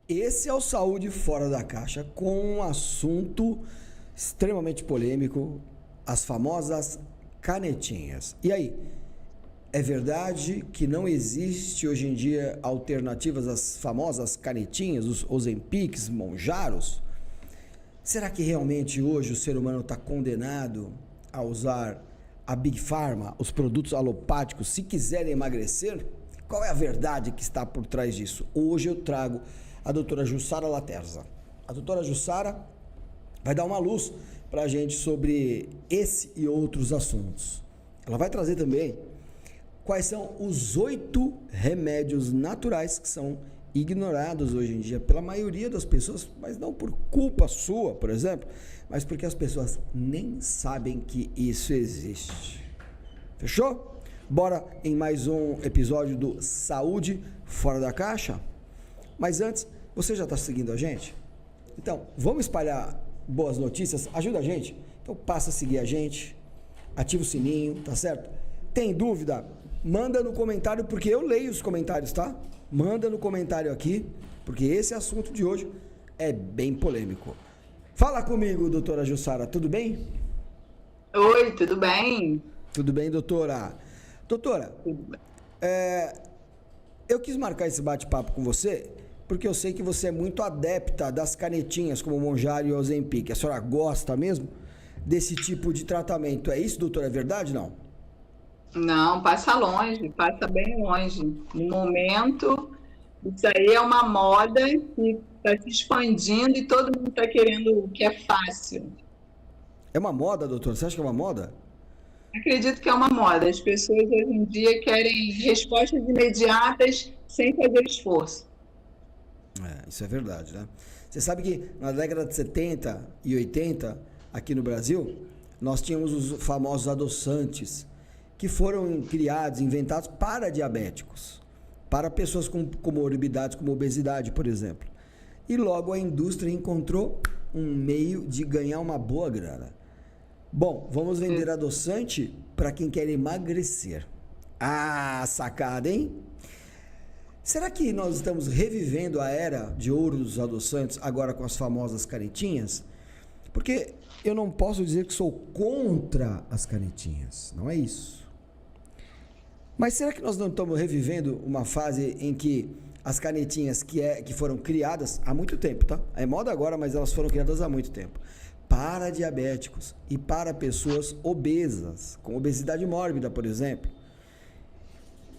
Esse é o Saúde Fora da Caixa, com um assunto extremamente polêmico, as famosas canetinhas. E aí, é verdade que não existe hoje em dia alternativas às famosas canetinhas, os Ozempics, Monjaros? Será que realmente hoje o ser humano está condenado a usar a Big Pharma, os produtos alopáticos, se quiser emagrecer? Qual é a verdade que está por trás disso? Hoje eu trago a doutora Jussara Laterza. A doutora Jussara vai dar uma luz para a gente sobre esse e outros assuntos. Ela vai trazer também quais são os 8 remédios naturais que são ignorados hoje em dia pela maioria das pessoas, mas não por culpa sua, por exemplo, mas porque as pessoas nem sabem que isso existe. Fechou? Bora em mais um episódio do Saúde Fora da Caixa? Mas antes, você já está seguindo a gente? Então, vamos espalhar boas notícias? Ajuda a gente? Então passa a seguir a gente, ativa o sininho, tá certo? Tem dúvida? Manda no comentário, porque eu leio os comentários, tá? Manda no comentário aqui, porque esse assunto de hoje é bem polêmico. Fala comigo, doutora Jussara, tudo bem? Oi, tudo bem? Tudo bem, doutora? Doutora, eu quis marcar esse bate-papo com você, porque eu sei que você é muito adepta das canetinhas, como o Monjaro e o Ozempic. A senhora gosta mesmo desse tipo de tratamento. É isso, doutora? É verdade, não? Não, passa longe, passa bem longe. No momento, isso aí é uma moda que está se expandindo e todo mundo está querendo o que é fácil. É uma moda, doutora? Você acha que é uma moda? Acredito que é uma moda. As pessoas hoje em dia querem respostas imediatas sem fazer esforço. Isso é verdade, né? Você sabe que na década de 70 e 80, aqui no Brasil, nós tínhamos os famosos adoçantes, que foram criados, inventados para diabéticos, para pessoas com comorbidades, como obesidade, por exemplo. E logo a indústria encontrou um meio de ganhar uma boa grana. Bom, vamos vender adoçante para quem quer emagrecer. Ah, sacada, hein? Será que nós estamos revivendo a era de ouro dos adoçantes agora com as famosas canetinhas? Porque eu não posso dizer que sou contra as canetinhas, não é isso. Mas será que nós não estamos revivendo uma fase em que as canetinhas que foram criadas há muito tempo, tá? É moda agora, mas elas foram criadas há muito tempo. Para diabéticos e para pessoas obesas, com obesidade mórbida, por exemplo.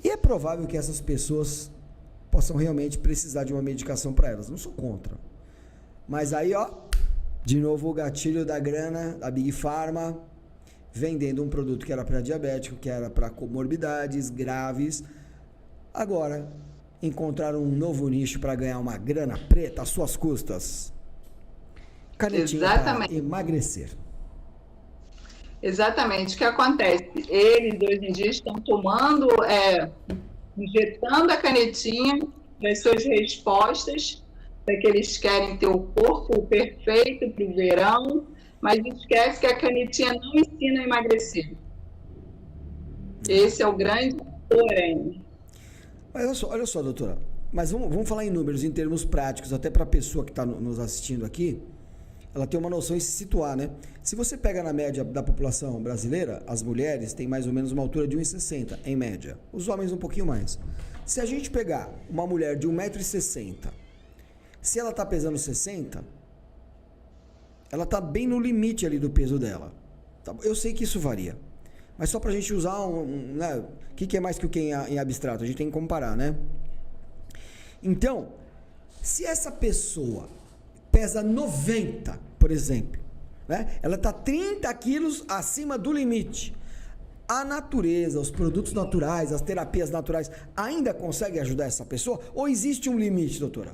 E é provável que essas pessoas possam realmente precisar de uma medicação para elas. Não sou contra. Mas aí, ó, de novo o gatilho da grana, da Big Pharma, vendendo um produto que era para diabético, que era para comorbidades graves. Agora, encontraram um novo nicho para ganhar uma grana preta às suas custas. Canetinha para emagrecer. Exatamente. O que acontece? Eles hoje em dia estão tomando, injetando a canetinha das suas respostas, para que eles querem ter o corpo perfeito para o verão, mas esquece que a canetinha não ensina a emagrecer. Esse é o grande porém. Mas olha só, doutora, mas vamos falar em números, em termos práticos, até para a pessoa que está nos assistindo aqui, ela tem uma noção e se situar, né? Se você pega na média da população brasileira, as mulheres têm mais ou menos uma altura de 1,60 em média, os homens um pouquinho mais. Se a gente pegar uma mulher de 1,60 m, se ela está pesando 60, ela está bem no limite ali do peso dela. Eu sei que isso varia, mas só para a gente usar né? O que é mais que o que em abstrato? A gente tem que comparar, né? Então, se essa pessoa pesa 90, por exemplo, né? Ela está 30 quilos acima do limite. A natureza, os produtos naturais, as terapias naturais ainda conseguem ajudar essa pessoa? Ou existe um limite, doutora?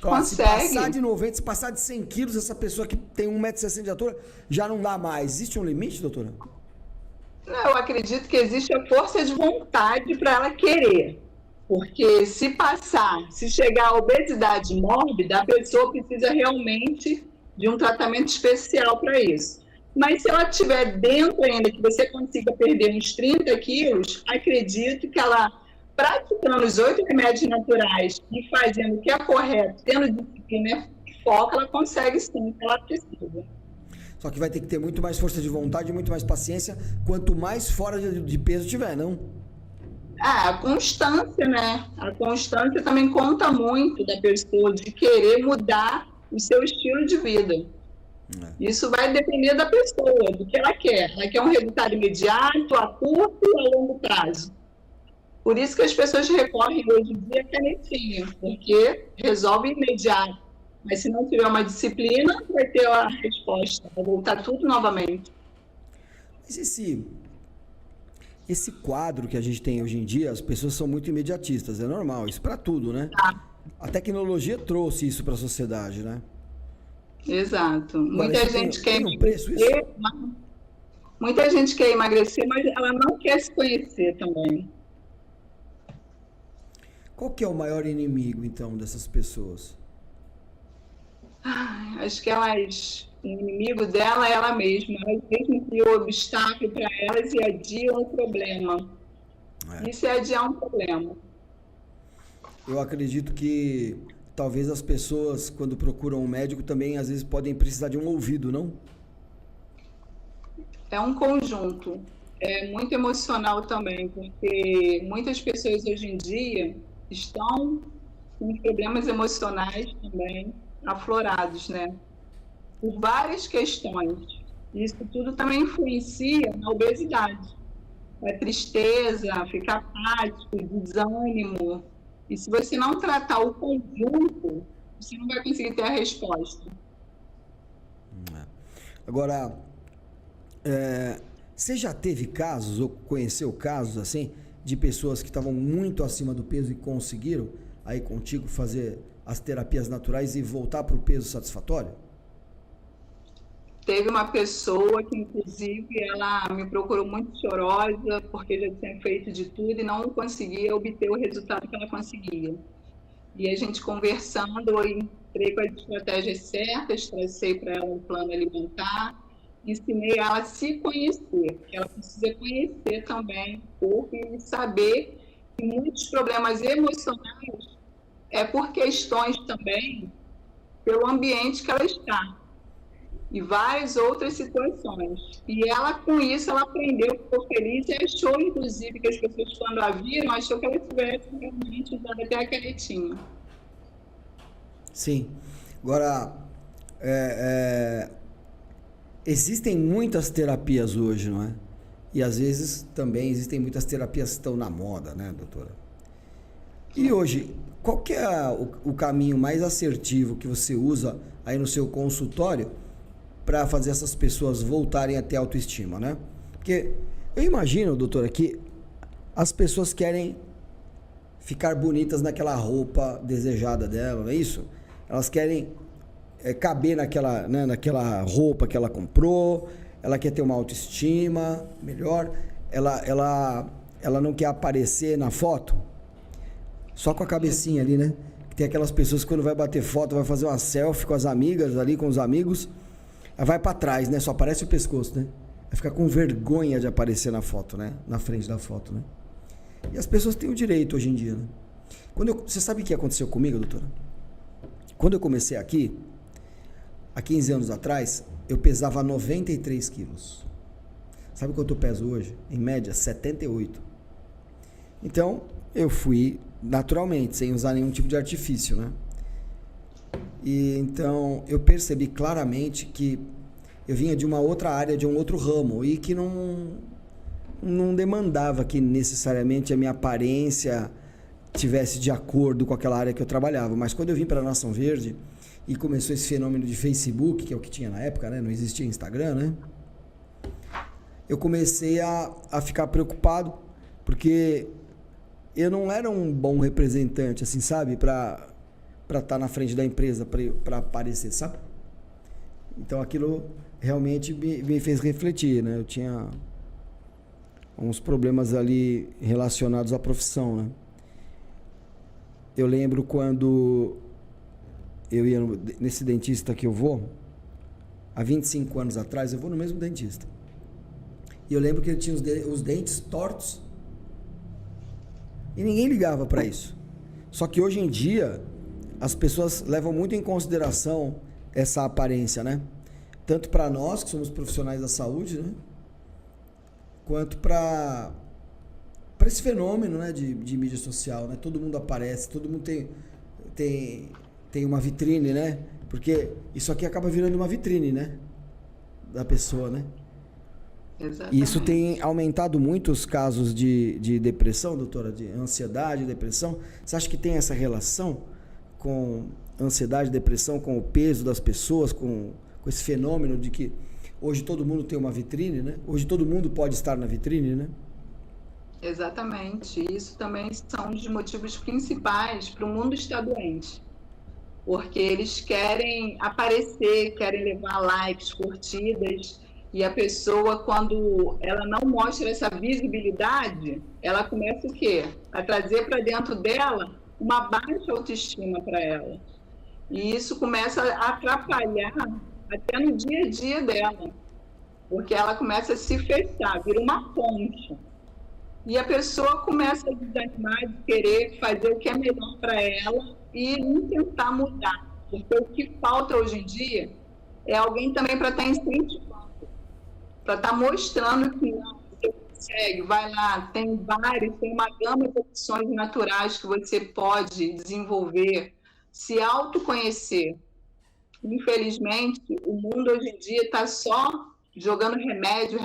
Consegue. Se passar de 90, se passar de 100 quilos, essa pessoa que tem 1,60 m de altura, já não dá mais. Existe um limite, doutora? Eu acredito que existe a força de vontade para ela querer. Porque se chegar à obesidade mórbida, a pessoa precisa realmente de um tratamento especial para isso. Mas se ela estiver dentro ainda, que você consiga perder uns 30 quilos, acredito que ela praticando os 8 remédios naturais e fazendo o que é correto, tendo disciplina e foco, ela consegue sim o que ela precisa. Só que vai ter que ter muito mais força de vontade e muito mais paciência, quanto mais fora de peso tiver, não? A constância, né? A constância também conta muito da pessoa de querer mudar o seu estilo de vida. Isso vai depender da pessoa, do que ela quer. Ela quer um resultado imediato, a curto e a longo prazo. Por isso que as pessoas recorrem hoje em dia à canetinha, porque resolve imediato. Mas se não tiver uma disciplina, vai ter a resposta, vai voltar tudo novamente. Mas esse quadro que a gente tem hoje em dia, as pessoas são muito imediatistas, é normal, isso para tudo, né? A tecnologia trouxe isso para a sociedade, né? Exato. Agora, Muita gente quer tem um preço isso? Muita gente quer emagrecer, mas ela não quer se conhecer também. Qual que é o maior inimigo, então, dessas pessoas? Acho que o inimigo dela é ela mesma. Elas mesmas criam o obstáculo para elas e adiam o problema. Isso é adiar um problema. Eu acredito que talvez as pessoas, quando procuram um médico, também às vezes podem precisar de um ouvido, não? É um conjunto. É muito emocional também, porque muitas pessoas hoje em dia estão com problemas emocionais também aflorados, né? Por várias questões. Isso tudo também influencia na obesidade. A tristeza, ficar apático, desânimo. E se você não tratar o conjunto, você não vai conseguir ter a resposta. Agora, você já teve casos, ou conheceu casos assim, de pessoas que estavam muito acima do peso e conseguiram aí contigo fazer as terapias naturais e voltar para o peso satisfatório? Teve uma pessoa que, inclusive, ela me procurou muito chorosa, porque já tinha feito de tudo e não conseguia obter o resultado que ela conseguia. E a gente conversando, eu entrei com as estratégias certas, tracei para ela um plano alimentar, ensinei ela a se conhecer, que ela precisa conhecer também o corpo e saber que muitos problemas emocionais é por questões também pelo ambiente que ela está e várias outras situações. E ela, com isso, ela aprendeu, ficou feliz e achou, inclusive, que as pessoas, quando a viram, achou que ela tivesse realmente usado até a canetinha. Sim. Agora, existem muitas terapias hoje, não é? E às vezes também existem muitas terapias que estão na moda, né, doutora? E hoje, qual que é o caminho mais assertivo que você usa aí no seu consultório para fazer essas pessoas voltarem a ter autoestima, né? Porque eu imagino, doutora, que as pessoas querem ficar bonitas naquela roupa desejada dela, não é isso? Elas querem caber naquela roupa que ela comprou, ela quer ter uma autoestima melhor, ela não quer aparecer na foto só com a cabecinha ali, né? Tem aquelas pessoas que quando vai bater foto, vai fazer uma selfie com as amigas ali, com os amigos, ela vai pra trás, né? Só aparece o pescoço, né? Vai ficar com vergonha de aparecer na foto, né? Na frente da foto, né? E as pessoas têm o direito hoje em dia, né? Você sabe o que aconteceu comigo, doutora? Quando eu comecei aqui, há 15 anos atrás, eu pesava 93 quilos. Sabe quanto eu peso hoje? Em média, 78. Então, eu fui naturalmente, sem usar nenhum tipo de artifício, né? E então eu percebi claramente que eu vinha de uma outra área, de um outro ramo, e que não demandava que necessariamente a minha aparência tivesse de acordo com aquela área que eu trabalhava. Mas quando eu vim para a Nação Verde e começou esse fenômeno de Facebook, que é o que tinha na época, né? Não existia Instagram, né? Eu comecei a ficar preocupado, porque eu não era um bom representante, assim, sabe? Para estar na frente da empresa, para aparecer, sabe? Então aquilo realmente me fez refletir, né? Eu tinha uns problemas ali relacionados à profissão, né? Eu lembro quando eu ia nesse dentista que eu vou, há 25 anos atrás, eu vou no mesmo dentista. E eu lembro que ele tinha os dentes tortos. E ninguém ligava para isso. Só que hoje em dia, as pessoas levam muito em consideração essa aparência, né? Tanto para nós, que somos profissionais da saúde, né? Quanto para esse fenômeno, né, de mídia social, né? Todo mundo aparece, todo mundo tem uma vitrine, né? Porque isso aqui acaba virando uma vitrine, né? Da pessoa, né? Exatamente. E isso tem aumentado muito os casos de depressão, doutora, de ansiedade, depressão. Você acha que tem essa relação com ansiedade, depressão, com o peso das pessoas, com esse fenômeno de que hoje todo mundo tem uma vitrine, né? Hoje todo mundo pode estar na vitrine, né? Exatamente. Isso também são os motivos principais para o mundo estar doente. Porque eles querem aparecer, querem levar likes, curtidas, e a pessoa, quando ela não mostra essa visibilidade, ela começa o quê? A trazer para dentro dela uma baixa autoestima para ela. E isso começa a atrapalhar até no dia a dia dela, porque ela começa a se fechar, vira uma concha. E a pessoa começa a desanimar de querer fazer o que é melhor para ela e não tentar mudar. Porque o que falta hoje em dia é alguém também para estar incentivando, para estar mostrando que não, você consegue, vai lá, tem uma gama de opções naturais que você pode desenvolver, se autoconhecer. Infelizmente, o mundo hoje em dia está só jogando remédio.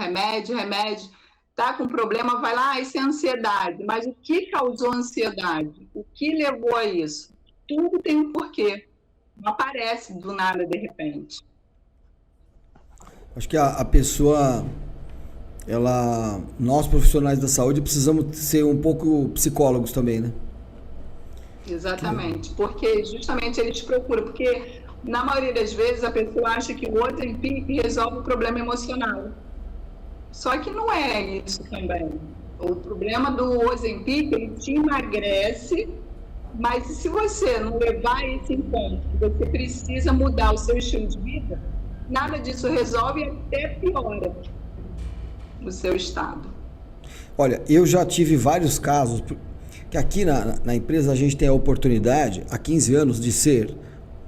Tá com problema, vai lá, isso é ansiedade. Mas o que causou ansiedade? O que levou a isso? Tudo tem um porquê. Não aparece do nada, de repente. Acho que a pessoa, nós profissionais da saúde precisamos ser um pouco psicólogos também, né? Exatamente, porque justamente eles procuram, porque na maioria das vezes a pessoa acha que o Ozempic resolve o problema emocional. Só que não é isso também. O problema do Ozempic, ele te emagrece, mas se você não levar isso em conta, você precisa mudar o seu estilo de vida, nada disso resolve e até piora o seu estado. Olha, eu já tive vários casos, que aqui na empresa a gente tem a oportunidade, há 15 anos, de ser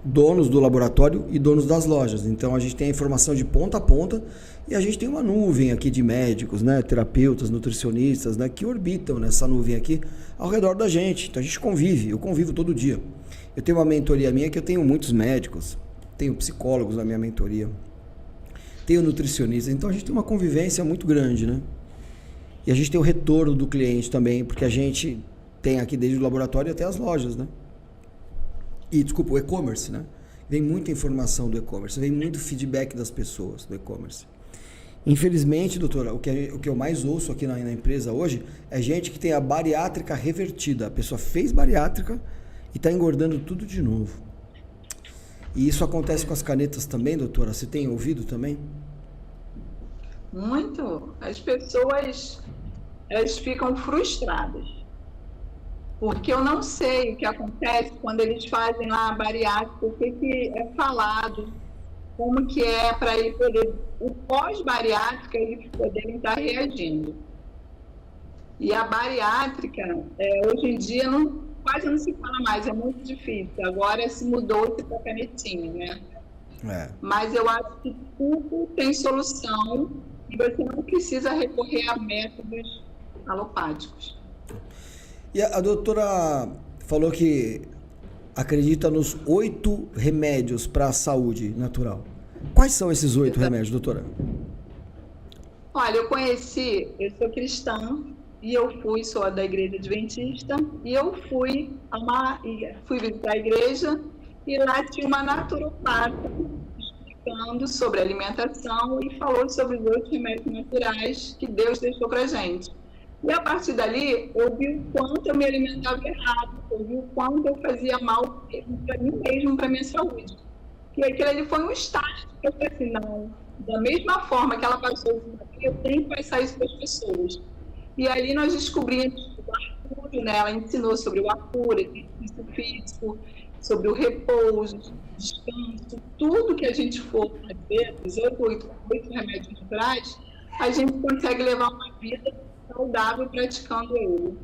donos do laboratório e donos das lojas. Então a gente tem a informação de ponta a ponta e a gente tem uma nuvem aqui de médicos, né, terapeutas, nutricionistas, né, que orbitam nessa nuvem aqui ao redor da gente. Então a gente convive, eu convivo todo dia. Eu tenho uma mentoria minha que eu tenho muitos médicos, tenho psicólogos na minha mentoria, tenho nutricionistas, então a gente tem uma convivência muito grande, né? E a gente tem o retorno do cliente também, porque a gente tem aqui desde o laboratório até as lojas, né? E, desculpa, o e-commerce, né? Vem muita informação do e-commerce, vem muito feedback das pessoas do e-commerce. Infelizmente, doutora, o que eu mais ouço aqui na empresa hoje é gente que tem a bariátrica revertida. A pessoa fez bariátrica e está engordando tudo de novo. E isso acontece com as canetas também, doutora? Você tem ouvido também? Muito. As pessoas, elas ficam frustradas. Porque eu não sei o que acontece quando eles fazem lá a bariátrica, o que é falado, como que é para ele poder, o pós-bariátrica, eles poderem estar reagindo. E a bariátrica, hoje em dia, quase não se fala mais, é muito difícil. Agora se mudou-se para canetinha, né? Mas eu acho que tudo tem solução e você não precisa recorrer a métodos alopáticos. E a doutora falou que acredita nos 8 remédios para a saúde natural. Quais são esses 8 remédios, doutora? Olha, eu sou cristã e sou da igreja adventista e eu fui visitar a igreja e lá tinha uma naturopata explicando sobre alimentação e falou sobre os 8 remédios naturais que Deus deixou pra gente. E a partir dali, eu vi o quanto eu me alimentava errado, eu vi o quanto eu fazia mal para mim mesmo, para minha saúde. E aquilo ali foi um start, que eu falei assim, não, da mesma forma que ela passou isso para mim, eu tenho que passar isso para as pessoas. E ali nós descobrimos o Arcúrio, né? Ela ensinou sobre o Arcúrio, exercício físico, sobre o repouso, descanso, tudo que a gente for fazer, os 8 remédios naturais, a gente consegue levar uma vida saudável praticando ele.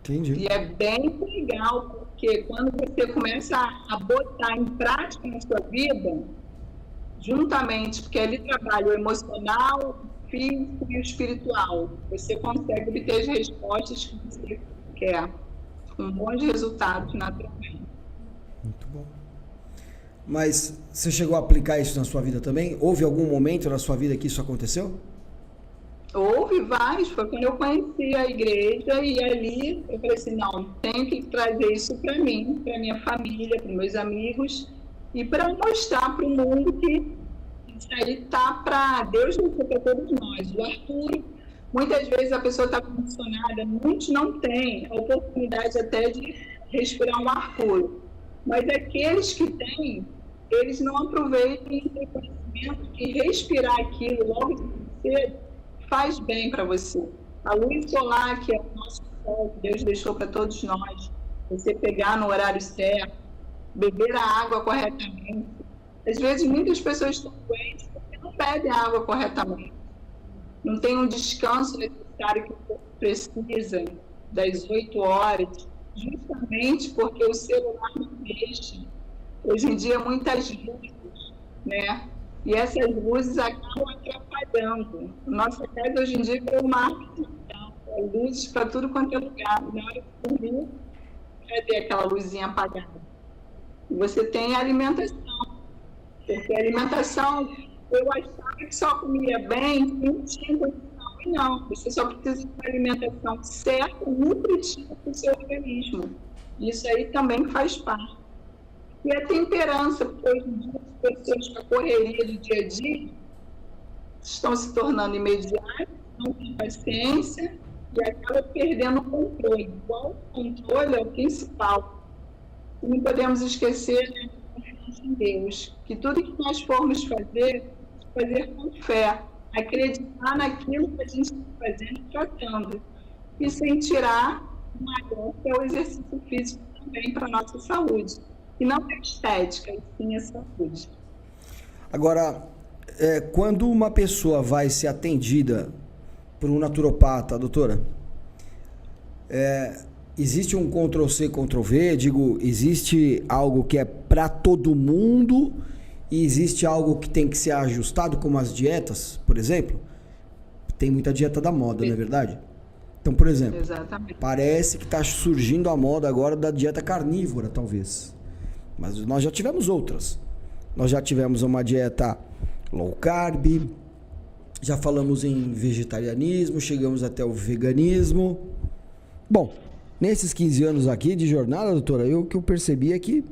Entendi. E é bem legal, porque quando você começa a botar em prática na sua vida, juntamente, porque ali trabalha o emocional, o físico e o espiritual, você consegue obter as respostas que você quer, com bons resultados naturalmente. Muito bom. Mas você chegou a aplicar isso na sua vida também? Houve algum momento na sua vida que isso aconteceu? Houve vários, foi quando eu conheci a igreja e ali eu falei assim, não, tenho que trazer isso para mim, para minha família, para meus amigos e para mostrar para o mundo que isso aí tá para Deus, não foi para todos nós. O Arthur, muitas vezes a pessoa está condicionada, muitos não têm a oportunidade até de respirar um ar puro, mas aqueles que têm, eles não aproveitam e têm conhecimento que respirar aquilo logo cedo faz bem para você. A luz solar, que é o nosso sol, que Deus deixou para todos nós, você pegar no horário certo, beber a água corretamente. Às vezes, muitas pessoas estão doentes porque não bebem a água corretamente. Não tem um descanso necessário que o corpo precisa, das 8 horas, justamente porque o celular não deixa. Hoje em dia, muitas luzes, né? E essas luzes acabam atrapalhando. Nossa casa hoje em dia é uma árvore, luzes para tudo quanto é lugar. Na hora de dormir, cadê aquela luzinha apagada? E você tem a alimentação. Porque a alimentação, eu achava que só comia bem, não tinha condição. E não, você só precisa de uma alimentação certa, nutritiva para o seu organismo. Isso aí também faz parte. E a temperança, porque hoje em dia as pessoas com a correria do dia a dia estão se tornando imediatas, não têm paciência e acabam perdendo o controle. Igual o controle é o principal. E não podemos esquecer, né, a confiança em Deus, que tudo que nós formos fazer com fé, acreditar naquilo que a gente está fazendo e tratando, e sem tirar o maior, que é o exercício físico também para a nossa saúde. E não é estética, e sim a saúde. Agora, quando uma pessoa vai ser atendida por um naturopata, doutora, existe um Ctrl-C, Ctrl-V? Digo, existe algo que é para todo mundo e existe algo que tem que ser ajustado, como as dietas, por exemplo? Tem muita dieta da moda, não é verdade? Então, por exemplo, exatamente, parece que está surgindo a moda agora da dieta carnívora, talvez. Mas nós já tivemos outras. Nós já tivemos uma dieta low carb, já falamos em vegetarianismo, chegamos até o veganismo. Bom, nesses 15 anos aqui de jornada, doutora, o que eu percebi é que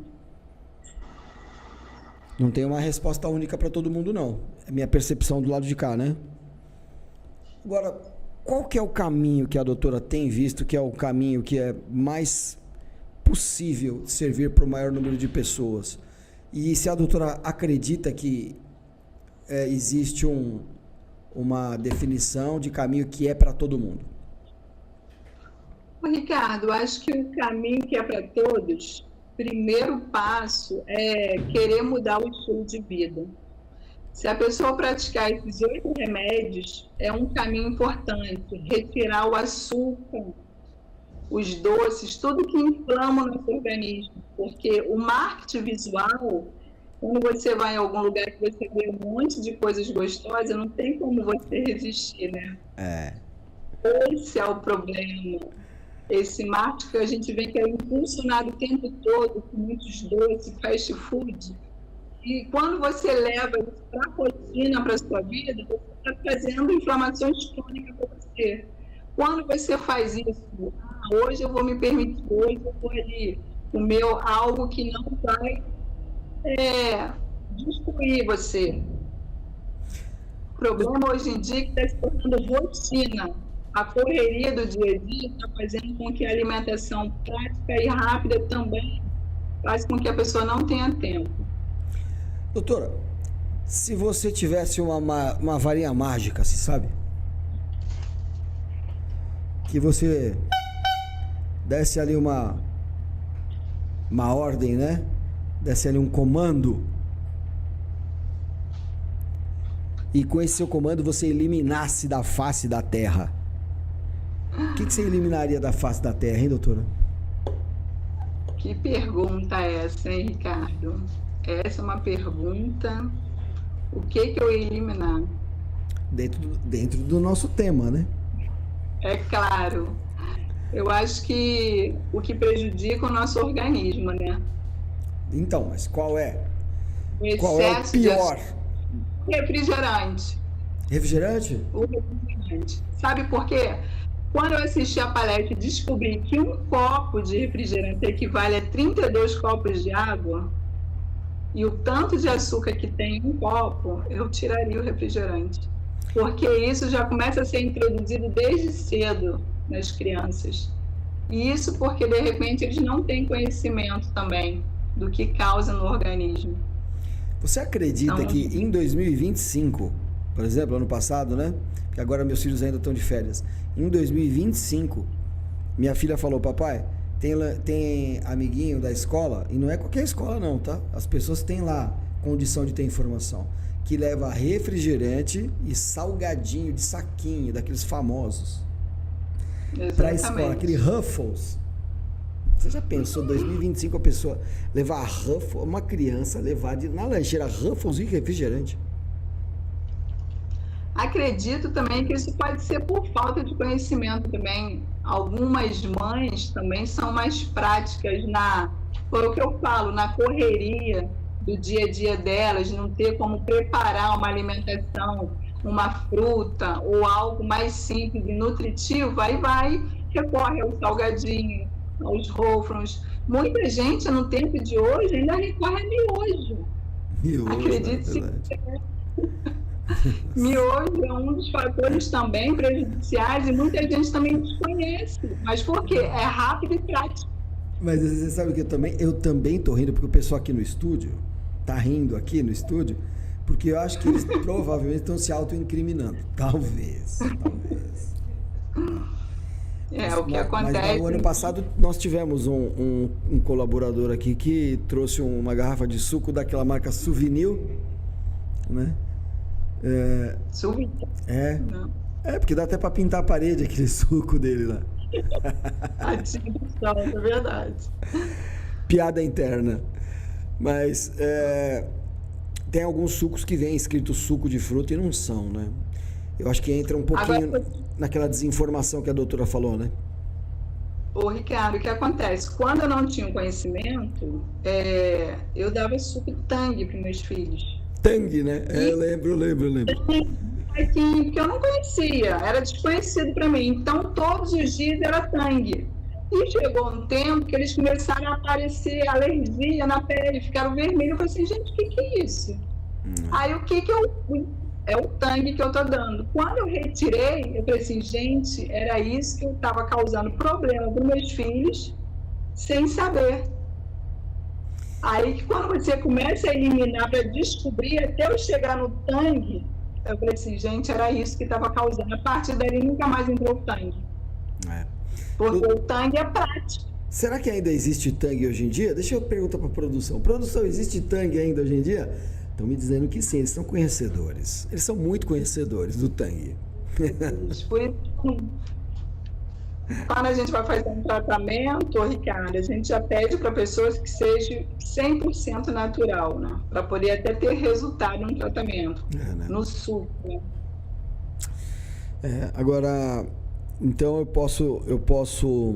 não tem uma resposta única para todo mundo, não. É minha percepção do lado de cá, né? Agora, qual que é o caminho que a doutora tem visto, que é o caminho que é mais possível servir para o maior número de pessoas? E se a doutora acredita que existe uma definição de caminho que é para todo mundo? Ricardo, acho que o caminho que é para todos, primeiro passo é querer mudar o estilo de vida. Se a pessoa praticar esses 8 remédios, é um caminho importante, retirar o açúcar, os doces, tudo que inflama o nosso organismo, porque o marketing visual, quando você vai em algum lugar que você vê um monte de coisas gostosas, não tem como você resistir, né? Esse é o problema. Esse marketing que a gente vê que é impulsionado o tempo todo com muitos doces, fast food, e quando você leva isso para a rotina, para a sua vida, você está trazendo inflamações crônicas para você. Quando você faz isso, hoje eu vou me permitir, hoje eu vou ali comer algo que não vai destruir você. O problema hoje em dia é que está se tornando rotina. A correria do dia a dia está fazendo com que a alimentação prática e rápida também faz com que a pessoa não tenha tempo. Doutora, se você tivesse uma varinha mágica, você sabe? Que você desse ali uma ordem, né? Desse ali um comando. E com esse seu comando você eliminasse da face da terra O que você eliminaria da face da Terra, hein, doutora? Que pergunta é essa, hein, Ricardo? Essa é uma pergunta. O que eu ia eliminar? Dentro do nosso tema, né? É claro. Eu acho que o que prejudica o nosso organismo, né? Então, mas qual é? O Qual é o excesso de pior? refrigerante. Refrigerante? O refrigerante. Sabe por quê? Quando eu assisti a palestra e descobri que um copo de refrigerante equivale a 32 copos de água, e o tanto de açúcar que tem em um copo, eu tiraria o refrigerante. Porque isso já começa a ser introduzido desde cedo nas crianças. E isso porque, de repente, eles não têm conhecimento também do que causa no organismo. Você acredita Então, que em 2025, por exemplo, ano passado, né? Porque agora meus filhos ainda estão de férias. Em 2025, minha filha falou, papai, tem amiguinho da escola, e não é qualquer escola não, tá? As pessoas têm lá condição de ter informação, que leva refrigerante e salgadinho de saquinho, daqueles famosos, para a escola, aquele Ruffles. Você já pensou, 2025 a pessoa levar Ruffles, uma criança levar na lancheira Ruffles e refrigerante? acredito também que isso pode ser por falta de conhecimento também. Algumas mães também são mais práticas foi o que eu falo, na correria do dia a dia delas, não ter como preparar uma alimentação, uma fruta ou algo mais simples e nutritivo, aí recorre ao salgadinho, aos Ruffles. Muita gente no tempo de hoje ainda recorre a miojo. Acredite se quiser. Miojo é um dos fatores também prejudiciais e muita gente também desconhece. Mas por quê? É rápido e prático. Mas você sabe que eu também tô rindo, porque o pessoal aqui no estúdio tá rindo aqui no estúdio, porque eu acho que eles provavelmente estão se auto-incriminando. Talvez. O que acontece... Mas no ano passado nós tivemos um colaborador aqui que trouxe uma garrafa de suco daquela marca Souvenir, né? Souvenir? Não. Porque dá até para pintar a parede aquele suco dele lá. É verdade. Piada interna. Mas tem alguns sucos que vem escrito suco de fruta e não são, né? Eu acho que entra um pouquinho naquela desinformação que a doutora falou, né? Ô, Ricardo, o que acontece? Quando eu não tinha conhecimento, eu dava suco de Tang para meus filhos. Tang, né? Eu lembro. Assim, que eu não conhecia, era desconhecido para mim. Então, todos os dias era Tang. E chegou um tempo que eles começaram a aparecer alergia na pele, ficaram vermelhos. Eu falei assim, gente, o que é isso? Aí, é o Tang que eu tô dando. Quando eu retirei, eu falei assim, gente, era isso que eu estava causando problema para meus filhos, sem saber. Aí que quando você começa a eliminar para descobrir, até eu chegar no Tang, eu falei assim, gente, era isso que estava causando. A partir dali nunca mais entrou o Tang. Porque o Tang é prático. Será que ainda existe Tang hoje em dia? Deixa eu perguntar para a produção. Produção, existe Tang ainda hoje em dia? Estão me dizendo que sim, eles são conhecedores. Eles são muito conhecedores do Tang. Por isso, quando a gente vai fazer um tratamento, Ricardo, a gente já pede para pessoas que seja 100% natural, né? Para poder até ter resultado no tratamento, né? No suco, né? Agora, então eu posso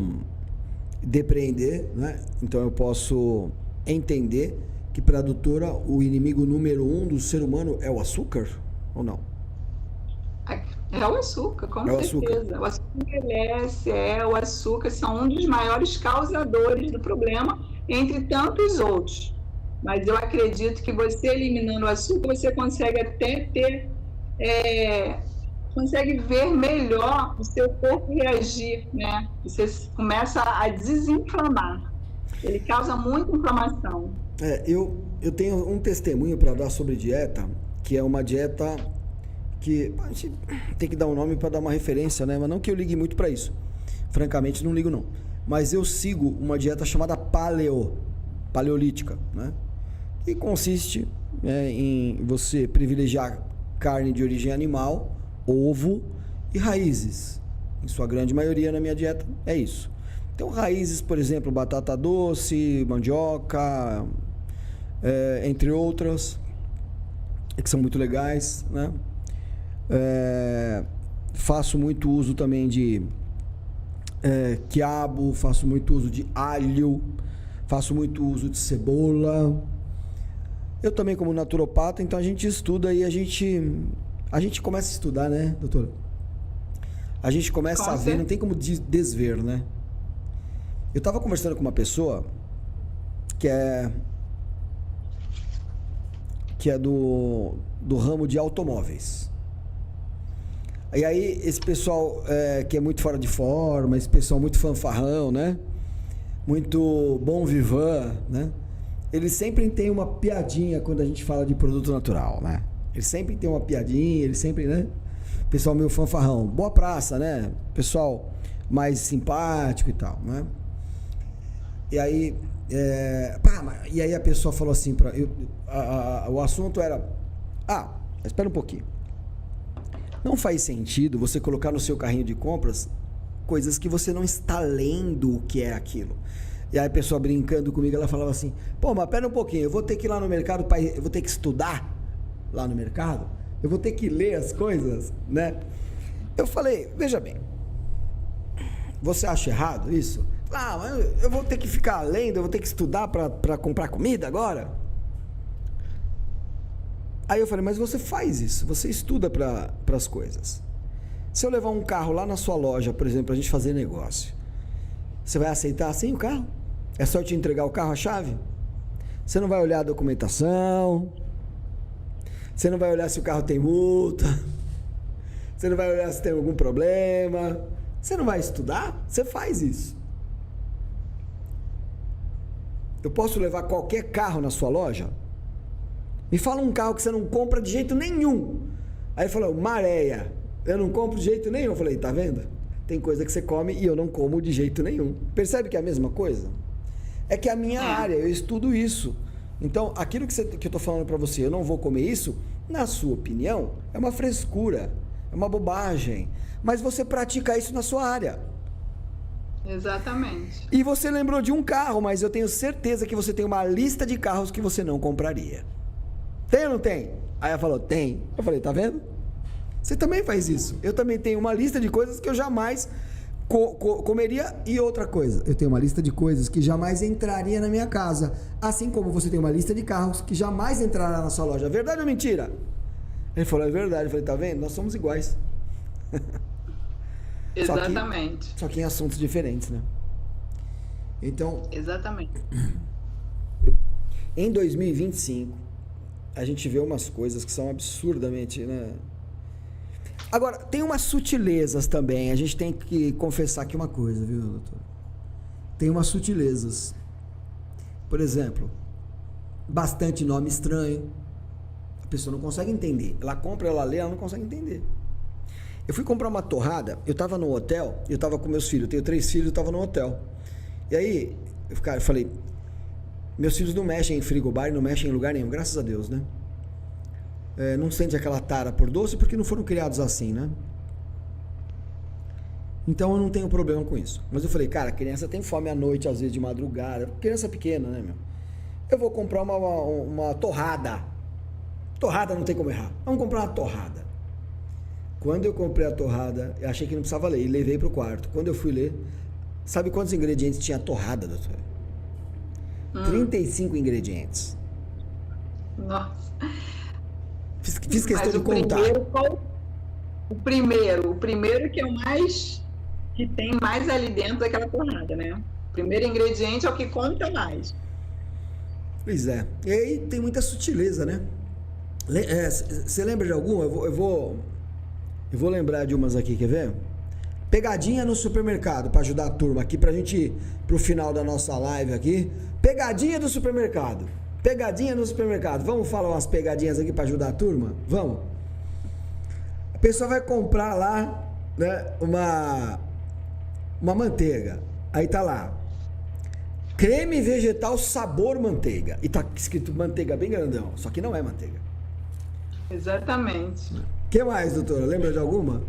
depreender, né? Então eu posso entender que para a doutora o inimigo número 1 do ser humano é o açúcar ou não? É o açúcar, com certeza. O açúcar envelhece, o açúcar são um dos maiores causadores do problema, entre tantos outros. Mas eu acredito que você eliminando o açúcar, você consegue até consegue ver melhor o seu corpo reagir, né? Você começa a desinflamar. Ele causa muita inflamação. Eu tenho um testemunho para dar sobre dieta, que é uma dieta que a gente tem que dar um nome para dar uma referência, né? Mas não que eu ligue muito para isso. Francamente, não ligo não. Mas eu sigo uma dieta chamada paleolítica, né? Que consiste em você privilegiar carne de origem animal, ovo e raízes, em sua grande maioria na minha dieta, é isso. Então, raízes, por exemplo, batata doce, mandioca, entre outras, que são muito legais, né? Faço muito uso também de quiabo, faço muito uso de alho, faço muito uso de cebola. Eu também como naturopata, então a gente estuda e a gente começa a estudar, né, doutora? A gente começa a ver, não tem como desver, né? Eu estava conversando com uma pessoa que é do ramo de automóveis. E aí, esse pessoal que é muito fora de forma, esse pessoal muito fanfarrão, né? Muito bom vivant, né? Eles sempre tem uma piadinha quando a gente fala de produto natural, né? Eles sempre tem uma piadinha, eles sempre, né? Pessoal meio fanfarrão. Boa praça, né? Pessoal mais simpático e tal, né? E aí, e aí a pessoa falou assim, o assunto era, espera um pouquinho. Não faz sentido você colocar no seu carrinho de compras coisas que você não está lendo o que é aquilo. E aí a pessoa brincando comigo, ela falava assim, mas pera um pouquinho, eu vou ter que ir lá no mercado, eu vou ter que estudar lá no mercado, eu vou ter que ler as coisas, né? Eu falei, veja bem, você acha errado isso? Mas eu vou ter que ficar lendo, eu vou ter que estudar para comprar comida agora? Aí eu falei, mas você faz isso, você estuda para as coisas. Se eu levar um carro lá na sua loja, por exemplo, para a gente fazer negócio, você vai aceitar assim o carro? É só eu te entregar o carro, a chave? Você não vai olhar a documentação, você não vai olhar se o carro tem multa, você não vai olhar se tem algum problema, você não vai estudar? Você faz isso. Eu posso levar qualquer carro na sua loja? Me fala um carro que você não compra de jeito nenhum. Aí ele falou, Maréia, eu não compro de jeito nenhum. Eu falei, tá vendo? Tem coisa que você come e eu não como de jeito nenhum. Percebe que é a mesma coisa? É que é a minha área, eu estudo isso. Então, aquilo que eu tô falando para você, eu não vou comer isso, na sua opinião, é uma frescura, é uma bobagem. Mas você pratica isso na sua área. Exatamente. E você lembrou de um carro, mas eu tenho certeza que você tem uma lista de carros que você não compraria. Tem ou não tem? Aí ela falou, tem. Eu falei, tá vendo? Você também faz isso. Eu também tenho uma lista de coisas que eu jamais comeria. E outra coisa, eu tenho uma lista de coisas que jamais entraria na minha casa. Assim como você tem uma lista de carros que jamais entrará na sua loja. Verdade ou mentira? Ele falou, é verdade. Eu falei, tá vendo? Nós somos iguais. Exatamente. Só que em assuntos diferentes, né? Então... Exatamente. Em 2025, a gente vê umas coisas que são absurdamente, né? Agora, tem umas sutilezas também. A gente tem que confessar aqui uma coisa, viu, doutor? Tem umas sutilezas. Por exemplo, bastante nome estranho. A pessoa não consegue entender. Ela compra, ela lê, ela não consegue entender. Eu fui comprar uma torrada, eu tava no hotel, eu tava com meus filhos, eu tenho 3 filhos, eu tava no hotel. E aí, eu falei, meus filhos não mexem em frigobar e não mexem em lugar nenhum, graças a Deus, né? Não sente aquela tara por doce porque não foram criados assim, né? Então eu não tenho problema com isso. Mas eu falei, cara, a criança tem fome à noite, às vezes de madrugada, criança pequena, né, meu? Eu vou comprar uma torrada. Torrada não tem como errar. Vamos comprar uma torrada. Quando eu comprei a torrada, eu achei que não precisava ler e levei pro quarto. Quando eu fui ler, sabe quantos ingredientes tinha a torrada, doutora? 35 ingredientes. Nossa. Fiz questão de contar. O primeiro que é o mais, que tem mais ali dentro daquela torrada, né? O primeiro ingrediente é o que conta mais. Pois é. E aí tem muita sutileza, né? Você lembra de alguma? Eu vou lembrar de umas aqui, quer ver? Pegadinha no supermercado, para ajudar a turma aqui, pra gente ir pro final da nossa live aqui. Pegadinha do supermercado. Pegadinha no supermercado. Vamos falar umas pegadinhas aqui para ajudar a turma? Vamos. A pessoa vai comprar lá, né, uma manteiga. Aí tá lá. Creme vegetal sabor manteiga. E tá escrito manteiga bem grandão. Só que não é manteiga. Exatamente. O que mais, doutora? Lembra de alguma?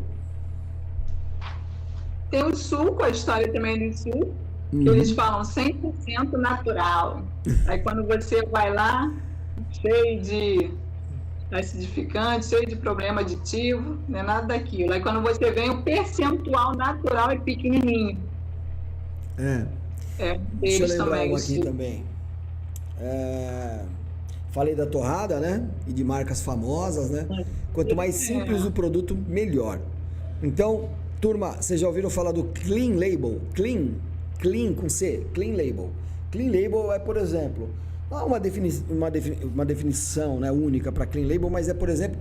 Tem o suco, a história também do suco, que eles falam 100% natural. Aí quando você vai lá, cheio de acidificante, cheio de problema aditivo, não é nada daquilo. Aí quando você vem, o percentual natural é pequenininho. Deixa eu lembrar uma aqui também. Falei da torrada, né? E de marcas famosas, né? Quanto mais simples o produto, melhor. Então, turma, vocês já ouviram falar do Clean Label? Clean com C, Clean Label. Clean Label é, por exemplo, não é uma definição, né, única para Clean Label, mas é, por exemplo,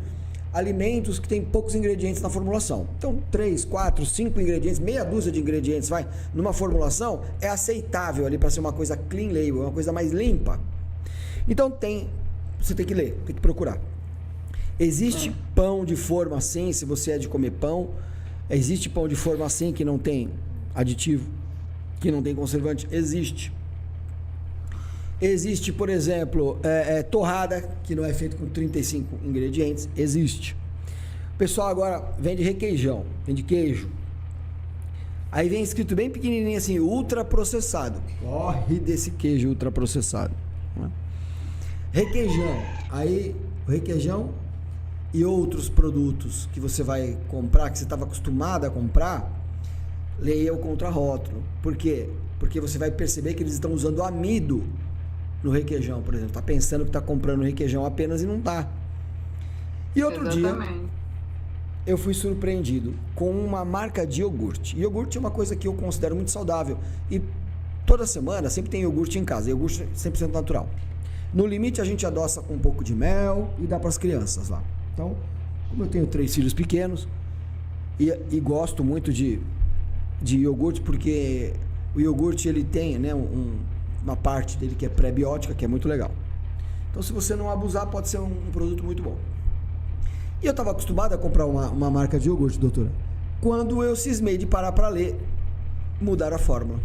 alimentos que tem poucos ingredientes na formulação. Então, 3, 4, 5 ingredientes, meia dúzia de ingredientes, numa formulação, é aceitável ali para ser uma coisa Clean Label, uma coisa mais limpa. Então, você tem que ler, tem que procurar. Existe pão de forma assim, se você é de comer pão. Existe pão de forma assim que não tem aditivo, que não tem conservante? Existe. Existe, por exemplo, torrada, que não é feito com 35 ingredientes. Existe. O pessoal agora vende requeijão, vende queijo. Aí vem escrito bem pequenininho assim, ultraprocessado. Corre desse queijo ultraprocessado. Requeijão. Aí, o requeijão e outros produtos que você vai comprar, que você estava acostumado a comprar, leia o contrarótulo. Por quê? Porque você vai perceber que eles estão usando amido no requeijão, por exemplo. Está pensando que está comprando requeijão apenas e não está. E outro dia, eu fui surpreendido com uma marca de iogurte. Iogurte é uma coisa que eu considero muito saudável. E toda semana sempre tem iogurte em casa. Iogurte 100% natural. No limite, a gente adoça com um pouco de mel e dá para as crianças lá. Então, como eu tenho 3 filhos pequenos e gosto muito de iogurte, porque o iogurte ele tem, né, uma parte dele que é pré-biótica, que é muito legal. Então, se você não abusar, pode ser um produto muito bom. E eu estava acostumado a comprar uma marca de iogurte, doutora. Quando eu cismei de parar para ler, mudaram a fórmula.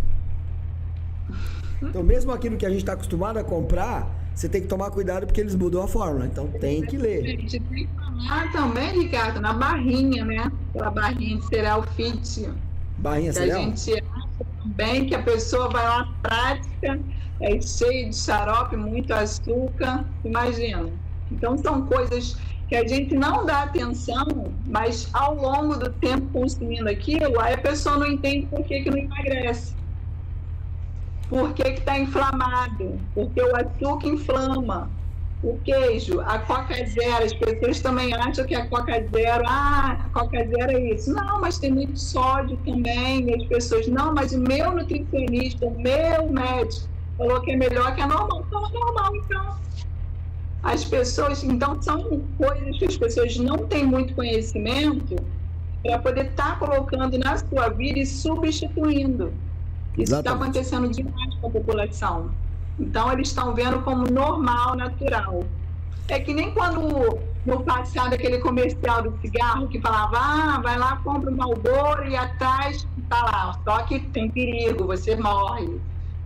Então, mesmo aquilo que a gente está acostumado a comprar, você tem que tomar cuidado porque eles mudam a fórmula. Então, tem que ler. A gente tem que falar também, Ricardo, na barrinha, né? Aquela barrinha de cereal fit. Barrinha cereal? A gente acha também que a pessoa vai lá prática, é cheia de xarope, muito açúcar. Imagina. Então, são coisas que a gente não dá atenção, mas ao longo do tempo consumindo aquilo, aí a pessoa não entende por que não emagrece. Por que está inflamado? Porque o açúcar inflama. O queijo, a Coca Zero, as pessoas também acham que a Coca Zero, a Coca Zero é isso. Não, mas tem muito sódio também. E as pessoas, não, mas o meu nutricionista, o meu médico falou que é melhor que a normal. Então, é normal, então. As pessoas, então, são coisas que as pessoas não têm muito conhecimento para poder estar colocando na sua vida e substituindo. Isso está acontecendo demais com a população. Então, eles estão vendo como normal, natural. É que nem quando, no passado, aquele comercial do cigarro que falava, vai lá, compra um Marlboro e atrás está lá. Só que tem perigo, você morre.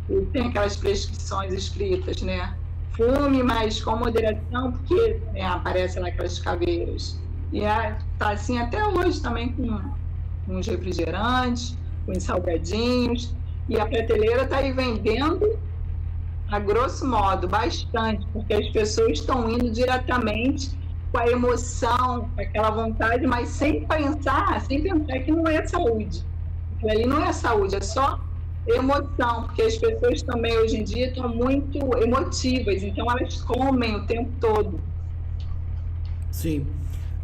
E tem aquelas prescrições escritas, né? Fume, mas com moderação, porque aparecem lá aquelas caveiras. E está assim até hoje também com os refrigerantes, com os salgadinhos. E a prateleira está aí vendendo, a grosso modo, bastante, porque as pessoas estão indo diretamente com a emoção, com aquela vontade, mas sem pensar que não é saúde. Aquilo ali não é saúde, é só emoção, porque as pessoas também hoje em dia estão muito emotivas, então elas comem o tempo todo. Sim.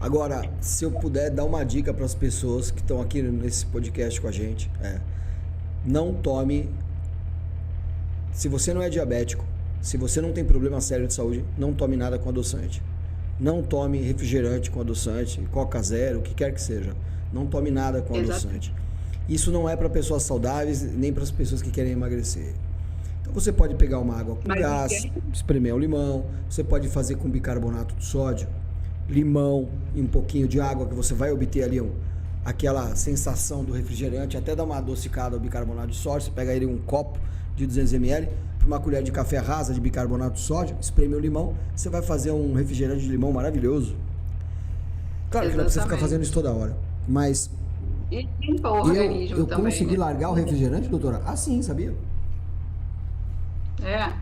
Agora, se eu puder dar uma dica para as pessoas que estão aqui nesse podcast com a gente, não tome, se você não é diabético, se você não tem problema sério de saúde, não tome nada com adoçante. Não tome refrigerante com adoçante, Coca Zero, o que quer que seja. Não tome nada com adoçante. Isso não é para pessoas saudáveis, nem para as pessoas que querem emagrecer. Então você pode pegar uma água com gás, espremer o limão, você pode fazer com bicarbonato de sódio, limão e um pouquinho de água, que você vai obter ali aquela sensação do refrigerante, até dar uma adocicada ao bicarbonato de sódio. Você pega ele um copo de 200 ml, uma colher de café rasa de bicarbonato de sódio, espreme o limão, você vai fazer um refrigerante de limão maravilhoso. Claro que não precisa ficar fazendo isso toda hora, mas E limpa o organismo Eu também. consegui né? largar o refrigerante, doutora? Ah, sim, sabia? É.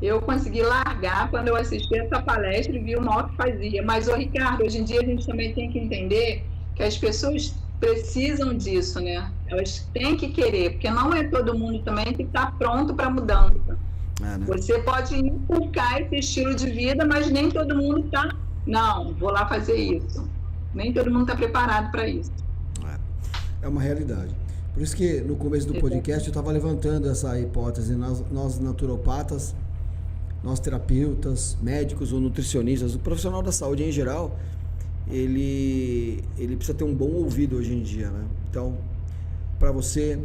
Eu consegui largar quando eu assisti essa palestra e vi o mal que fazia. Mas, ô Ricardo, hoje em dia a gente também tem que entender que as pessoas precisam disso, né? Elas têm que querer, porque não é todo mundo também que está pronto para mudança. É, né? Você pode inculcar esse estilo de vida, mas nem todo mundo está. Não, vou lá fazer isso. Nem todo mundo está preparado para isso. É uma realidade. Por isso que no começo do podcast eu estava levantando essa hipótese. Nós naturopatas, nós terapeutas, médicos ou nutricionistas, o profissional da saúde em geral, ele precisa ter um bom ouvido hoje em dia, né? Então, para você,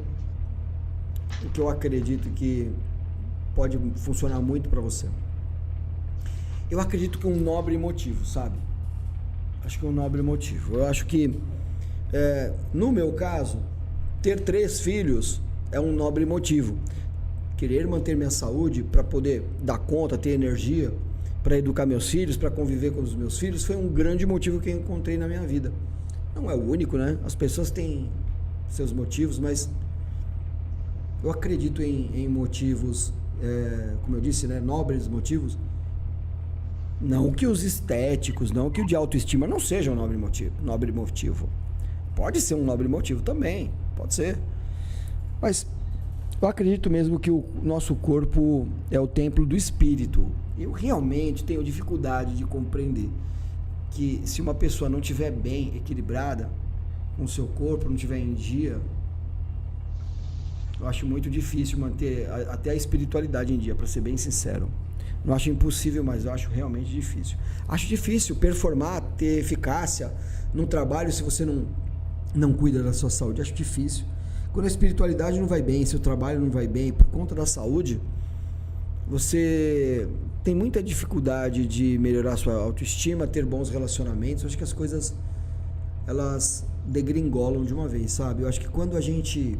o que eu acredito que pode funcionar muito para você. Eu acredito que é um nobre motivo, sabe? Acho que é um nobre motivo. Eu acho que, no meu caso, ter 3 filhos é um nobre motivo. Querer manter minha saúde para poder dar conta, ter energia para educar meus filhos, para conviver com os meus filhos, foi um grande motivo que eu encontrei na minha vida. Não é o único, né? As pessoas têm seus motivos, mas eu acredito em motivos, como eu disse, né? Nobres motivos. Não que os estéticos, não que o de autoestima não seja um nobre motivo. Pode ser um nobre motivo também, pode ser. Mas eu acredito mesmo que o nosso corpo é o templo do espírito. Eu realmente tenho dificuldade de compreender que se uma pessoa não estiver bem equilibrada com o seu corpo, não estiver em dia, eu acho muito difícil manter até a espiritualidade em dia, para ser bem sincero. Não acho impossível, mas eu acho realmente difícil. Acho difícil performar, ter eficácia no trabalho se você não cuida da sua saúde. Acho difícil. Quando a espiritualidade não vai bem, se o trabalho não vai bem, por conta da saúde, você tem muita dificuldade de melhorar a sua autoestima, ter bons relacionamentos. Eu acho que as coisas, elas degringolam de uma vez, sabe? Eu acho que quando a gente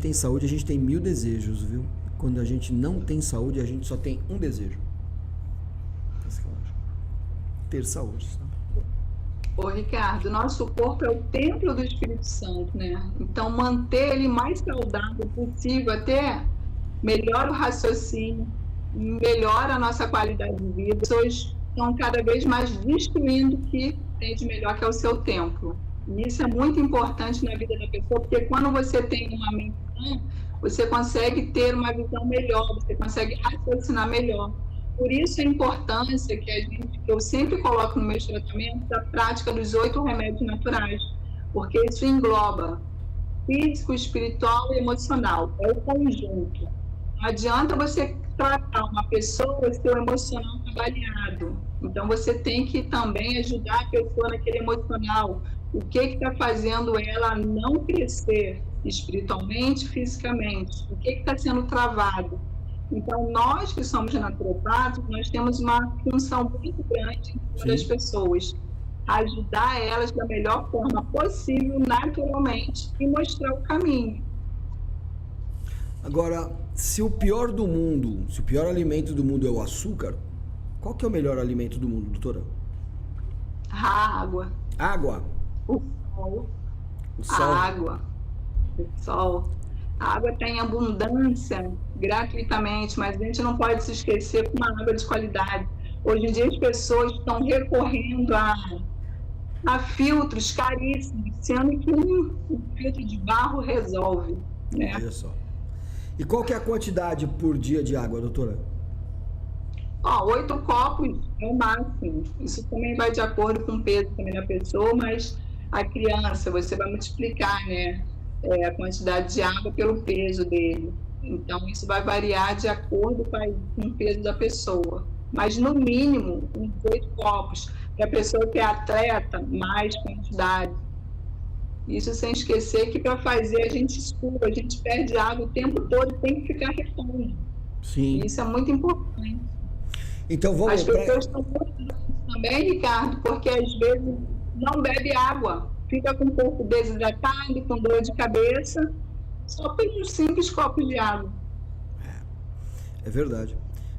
tem saúde, a gente tem 1000 desejos, viu? Quando a gente não tem saúde, a gente só tem um desejo. Ter saúde. Ô, Ricardo, nosso corpo é o templo do Espírito Santo, né? Então, manter ele mais saudável possível, até melhora o raciocínio, melhora a nossa qualidade de vida. As pessoas estão cada vez mais destruindo o que tem de melhor, que é o seu templo. E isso é muito importante na vida da pessoa, porque quando você tem uma mente sã, você consegue ter uma visão melhor, você consegue raciocinar melhor. Por isso a importância que eu sempre coloco no meu tratamento da prática dos 8 remédios naturais, porque isso engloba físico, espiritual e emocional, é o conjunto. Não adianta você tratar uma pessoa se o emocional está baleado. Então você tem que também ajudar a pessoa naquele emocional. O que está fazendo ela não crescer espiritualmente, fisicamente? O que está sendo travado? Então, nós que somos naturopatas, nós temos uma função muito grande em cima das pessoas. Ajudar elas da melhor forma possível, naturalmente, e mostrar o caminho. Agora, se o pior alimento do mundo é o açúcar, qual que é o melhor alimento do mundo, doutora? A água. Água? O sol. O sol? A água. O sol. A água tem abundância gratuitamente, mas a gente não pode se esquecer com uma água de qualidade. Hoje em dia as pessoas estão recorrendo a filtros caríssimos, sendo que um filtro de barro resolve. Né? Olha só. E qual que é a quantidade por dia de água, doutora? 8 copos é o máximo. Isso também vai de acordo com o peso também da pessoa, mas a criança, você vai multiplicar, né? A quantidade de água pelo peso dele. Então, isso vai variar de acordo com o peso da pessoa. Mas, no mínimo, uns 8 copos. Para a pessoa que é atleta, mais quantidade. Isso sem esquecer que para fazer a gente escura, a gente perde água o tempo todo, tem que ficar repondo. Sim. Isso é muito importante. Então, vamos... As pessoas estão muito também, Ricardo, porque às vezes não bebe água. Fica com o corpo desidratado, com dor de cabeça, só por uns 5 copos de água. É verdade.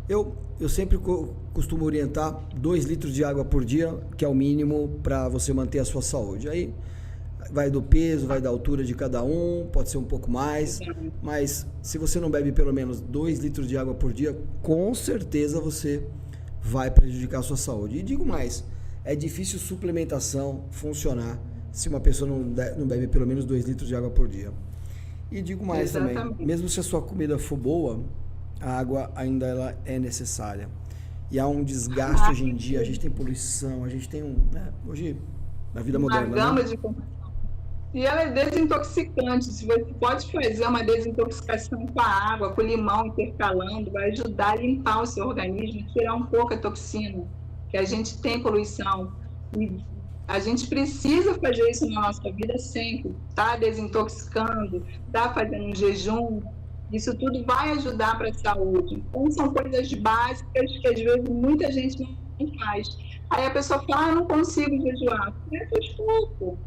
Eu sempre costumo orientar 2 litros de água por dia, que é o mínimo para você manter a sua saúde. Aí Vai do peso, vai da altura de cada um, pode ser um pouco mais, mas se você não bebe pelo menos 2 litros de água por dia, com certeza você vai prejudicar a sua saúde. E digo mais, é difícil suplementação funcionar se uma pessoa não bebe pelo menos 2 litros de água por dia. E digo mais também, mesmo se a sua comida for boa, a água ainda ela é necessária. E há um desgaste hoje em dia, a gente tem poluição, a gente tem hoje, na vida moderna, uma gama de comida. E ela é desintoxicante. Se você pode fazer uma desintoxicação com a água, com limão intercalando, vai ajudar a limpar o seu organismo, tirar um pouco a toxina, que a gente tem poluição. E a gente precisa fazer isso na nossa vida sempre. Tá desintoxicando, tá fazendo um jejum. Isso tudo vai ajudar para a saúde. Então, são coisas básicas que, às vezes, muita gente não faz. Aí a pessoa fala, não consigo jejuar. Começa aos poucos.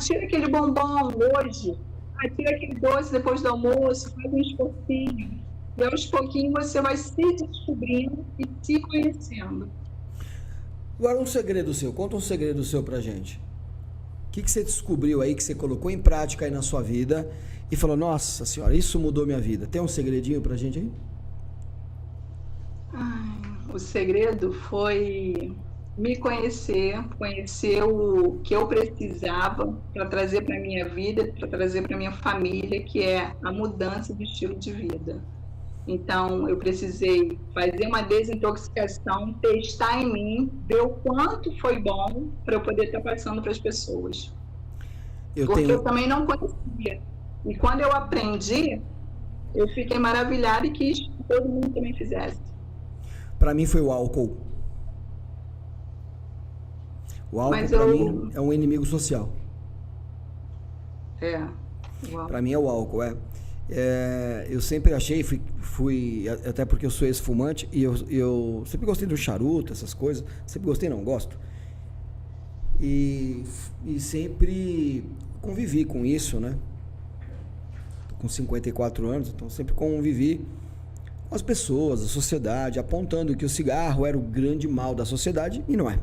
Tira aquele bombom hoje, tira aquele doce depois do almoço, faz um esforcinho. E aos pouquinhos você vai se descobrindo e se conhecendo. Agora um segredo seu, conta um segredo seu pra gente. O que você descobriu aí, que você colocou em prática aí na sua vida e falou, nossa senhora, isso mudou minha vida. Tem um segredinho pra gente aí? O segredo foi me conhecer o que eu precisava para trazer para a minha vida, para trazer para a minha família, que é a mudança do estilo de vida. Então, eu precisei fazer uma desintoxicação, testar em mim, ver o quanto foi bom para eu poder estar passando para as pessoas. Porque eu também não conhecia. E quando eu aprendi, eu fiquei maravilhada e quis que todo mundo também fizesse. Para mim foi o álcool. O álcool, para mim, é um inimigo social. Para mim é o álcool, eu sempre achei, fui até porque eu sou ex-fumante, e eu sempre gostei do charuto, essas coisas. Sempre gostei, não, gosto. E sempre convivi com isso, né? Tô com 54 anos, então sempre convivi com as pessoas, a sociedade, apontando que o cigarro era o grande mal da sociedade, e não é.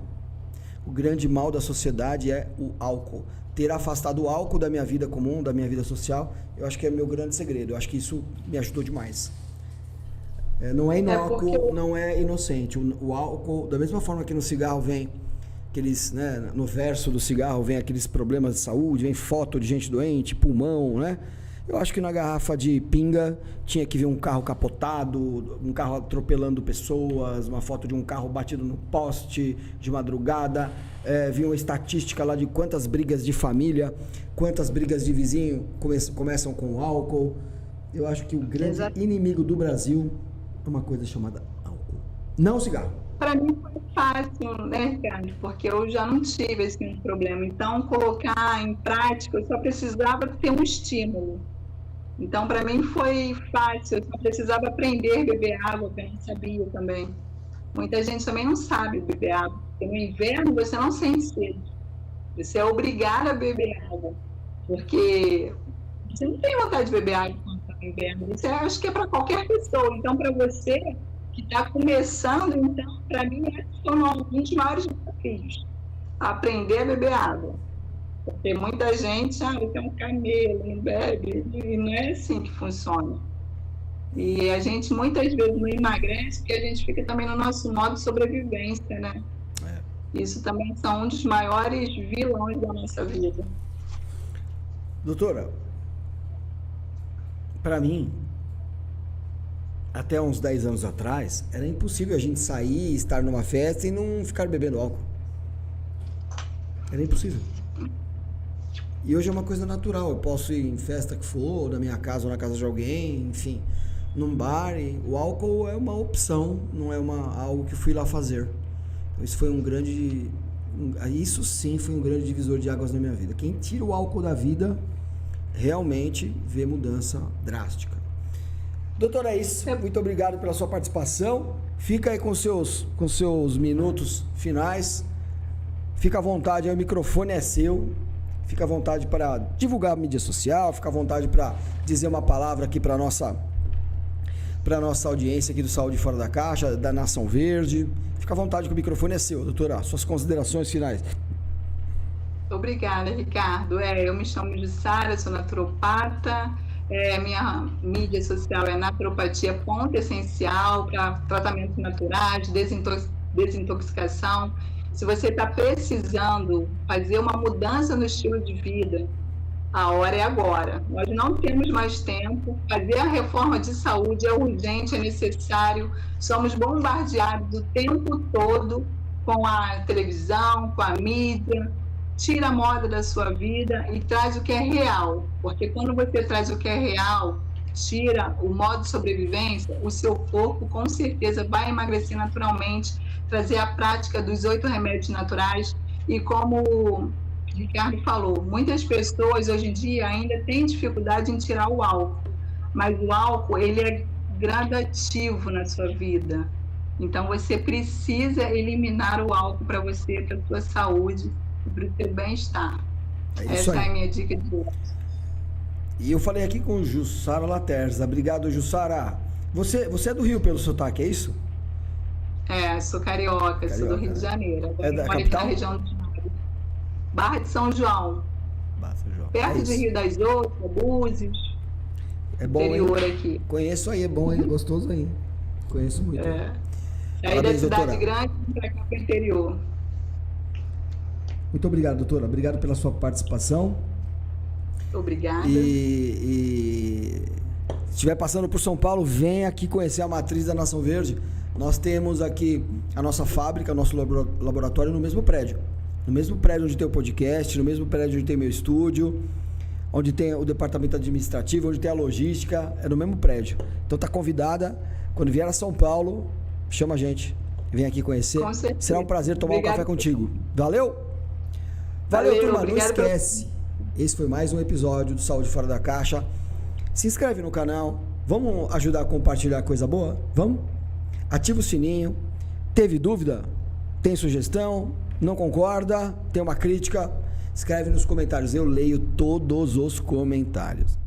O grande mal da sociedade é o álcool. Ter afastado o álcool da minha vida comum, da minha vida social, eu acho que é meu grande segredo. Eu acho que isso me ajudou demais. Não é inócuo, não é inocente. O álcool, da mesma forma que no cigarro vem aqueles, né, no verso do cigarro vem aqueles problemas de saúde, vem foto de gente doente, pulmão, né? Eu acho que na garrafa de pinga tinha que ver um carro capotado, um carro atropelando pessoas, uma foto de um carro batido no poste de madrugada. Vi uma estatística lá de quantas brigas de família, quantas brigas de vizinho começam com álcool. Eu acho que o grande inimigo do Brasil é uma coisa chamada álcool, não cigarro. Para mim foi fácil, né, Ricardo? Porque eu já não tive esse problema. Então, colocar em prática, eu só precisava ter um estímulo. Então, para mim foi fácil, eu só precisava aprender a beber água, que eu não sabia também. Muita gente também não sabe beber água, porque no inverno você não sente sede. Você é obrigado a beber água, porque você não tem vontade de beber água quando está no inverno. Isso eu acho que é para qualquer pessoa. Então, para você que está começando, então, para mim, são um dos maiores desafios. Aprender a beber água. Porque muita gente, você é um camelo, não bebe, e não é assim que funciona. E a gente muitas vezes não emagrece porque a gente fica também no nosso modo de sobrevivência, né? Isso também são um dos maiores vilões da nossa vida. Doutora, para mim, até uns 10 anos atrás, era impossível a gente sair, estar numa festa e não ficar bebendo álcool. Era impossível. E hoje é uma coisa natural. Eu posso ir em festa que for, na minha casa ou na casa de alguém, enfim, num bar. E o álcool é uma opção, não é algo que fui lá fazer. Então, isso foi isso sim foi um grande divisor de águas na minha vida. Quem tira o álcool da vida realmente vê mudança drástica. Doutora, é isso. Muito obrigado pela sua participação. Fica aí com seus minutos finais. Fica à vontade, o microfone é seu. Fica à vontade para divulgar a mídia social, fica à vontade para dizer uma palavra aqui para a nossa audiência aqui do Saúde Fora da Caixa, da Nação Verde. Fica à vontade que o microfone é seu, doutora. Suas considerações finais. Obrigada, Ricardo. Eu me chamo Jussara, sou naturopata. Minha mídia social é Naturopatia Ponto Essencial para tratamentos naturais, desintoxicação. Se você está precisando fazer uma mudança no estilo de vida, a hora é agora. Nós não temos mais tempo. Fazer a reforma de saúde é urgente, é necessário. Somos bombardeados o tempo todo com a televisão, com a mídia. Tira a moda da sua vida e traz o que é real. Porque quando você traz o que é real, tira o modo de sobrevivência, o seu corpo com certeza vai emagrecer naturalmente, trazer a prática dos 8 remédios naturais. E como o Ricardo falou, muitas pessoas hoje em dia ainda têm dificuldade em tirar o álcool, mas o álcool ele é gradativo na sua vida. Então você precisa eliminar o álcool para você, para a sua saúde e para o seu bem-estar. Essa é a minha dica de hoje. E eu falei aqui com Jussara Laterza. Obrigado, Jussara. Você é do Rio pelo sotaque, é isso? Sou carioca, sou do Rio de Janeiro. É da moro capital? Aqui na região de Barra de São João. Perto de Rio das Ostras, Búzios. É bom, interior hein? Aqui. Conheço aí, é bom, hein? Gostoso aí. Conheço muito. Aí da cidade grande para cá para o interior. Muito obrigado, doutora. Obrigado pela sua participação. Obrigada. E se estiver passando por São Paulo, venha aqui conhecer a matriz da Nação Verde. Nós temos aqui a nossa fábrica, nosso laboratório no mesmo prédio. No mesmo prédio onde tem o podcast, no mesmo prédio onde tem meu estúdio, onde tem o departamento administrativo, onde tem a logística, é no mesmo prédio. Então tá convidada, quando vier a São Paulo, chama a gente, vem aqui conhecer. Será um prazer tomar um café contigo. Valeu? Valeu, turma, não esquece. Esse foi mais um episódio do Saúde Fora da Caixa. Se inscreve no canal, vamos ajudar a compartilhar coisa boa? Vamos? Ativa o sininho. Teve dúvida? Tem sugestão? Não concorda? Tem uma crítica? Escreve nos comentários. Eu leio todos os comentários.